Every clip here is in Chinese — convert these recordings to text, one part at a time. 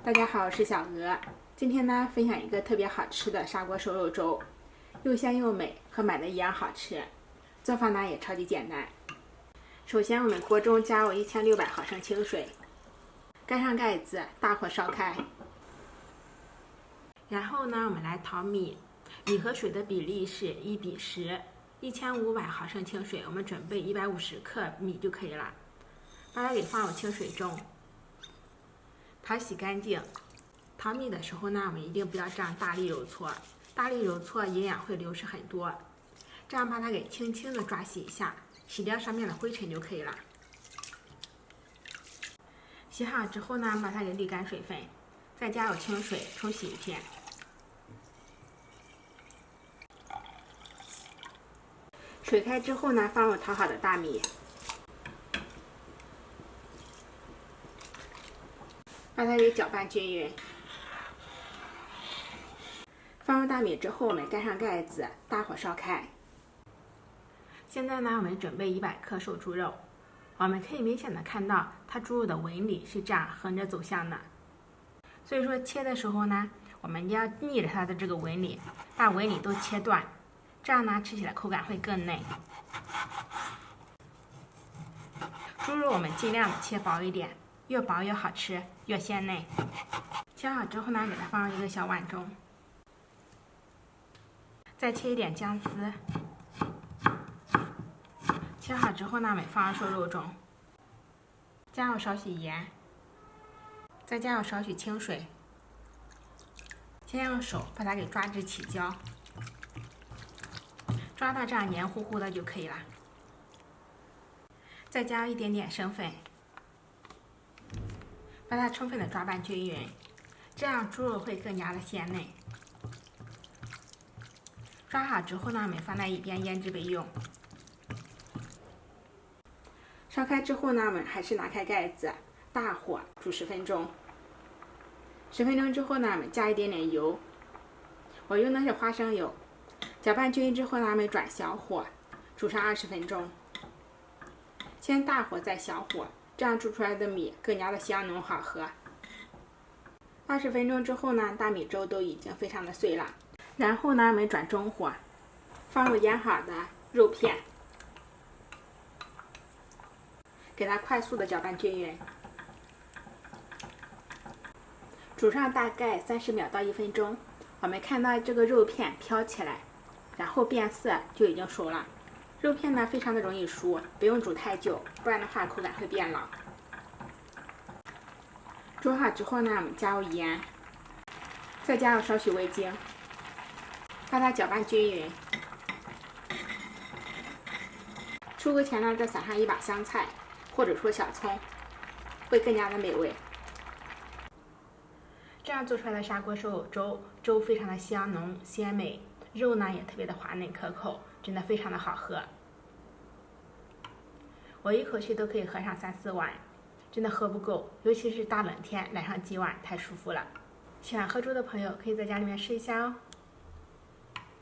大家好，我是小鹅。今天呢，分享一个特别好吃的砂锅瘦肉粥，又香又美，和买的一样好吃。做法呢也超级简单。首先，我们锅中加入1600毫升清水，盖上盖子，大火烧开。然后呢，我们来淘米，米和水的比例是1:10，1500毫升清水，我们准备150克米就可以了。把它给放入清水中。淘洗干净。淘米的时候呢，我们一定不要这样大力揉搓，大力揉搓营养会流失很多。这样把它给轻轻的抓洗一下，洗掉上面的灰尘就可以了。洗好之后呢，把它给沥干水分，再加入清水冲洗一遍。水开之后呢，放入淘好的大米。把它给搅拌均匀。放入大米之后，我们盖上盖子，大火烧开。现在呢，我们准备100克瘦猪肉。我们可以明显的看到，它猪肉的纹理是这样横着走向的。所以说切的时候呢，我们要逆着它的这个纹理，把纹理都切断，这样呢吃起来口感会更嫩。猪肉我们尽量的切薄一点。越薄越好吃，越鲜嫩。切好之后呢，给它放入一个小碗中，再切一点姜丝。切好之后呢，我们放入瘦肉中，加入少许盐，再加入少许清水。先用手把它给抓至起胶，抓到这样黏糊糊的就可以了。再加入一点点生粉。把它充分的抓拌均匀，这样猪肉会更加的鲜嫩。抓好之后呢，我们放在一边腌制备用。烧开之后呢，我们还是拿开盖子，大火煮10分钟。10分钟之后呢，我们加一点点油，我用的是花生油。搅拌均匀之后呢，我们转小火，煮上20分钟。先大火再小火。这样煮出来的米更加的香浓好喝。20分钟之后呢，大米粥都已经非常的碎了。然后呢，我们转中火，放入腌好的肉片，给它快速的搅拌均匀，煮上大概30秒到1分钟。我们看到这个肉片飘起来，然后变色就已经熟了。肉片呢非常的容易熟，不用煮太久，不然的话口感会变老。煮好之后呢，我们加入盐，再加入少许味精，把它搅拌均匀。出锅前呢，再撒上一把香菜，或者说小葱，会更加的美味。这样做出来的砂锅瘦肉粥，粥非常的香浓鲜美，肉呢也特别的滑嫩可口，真的非常的好喝。我一口气都可以喝上3、4碗，真的喝不够，尤其是大冷天来上几碗太舒服了。喜欢喝粥的朋友可以在家里面试一下哦。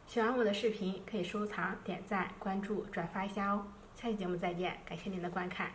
喜欢我的视频可以收藏、点赞、关注、转发一下哦。下期节目再见，感谢您的观看。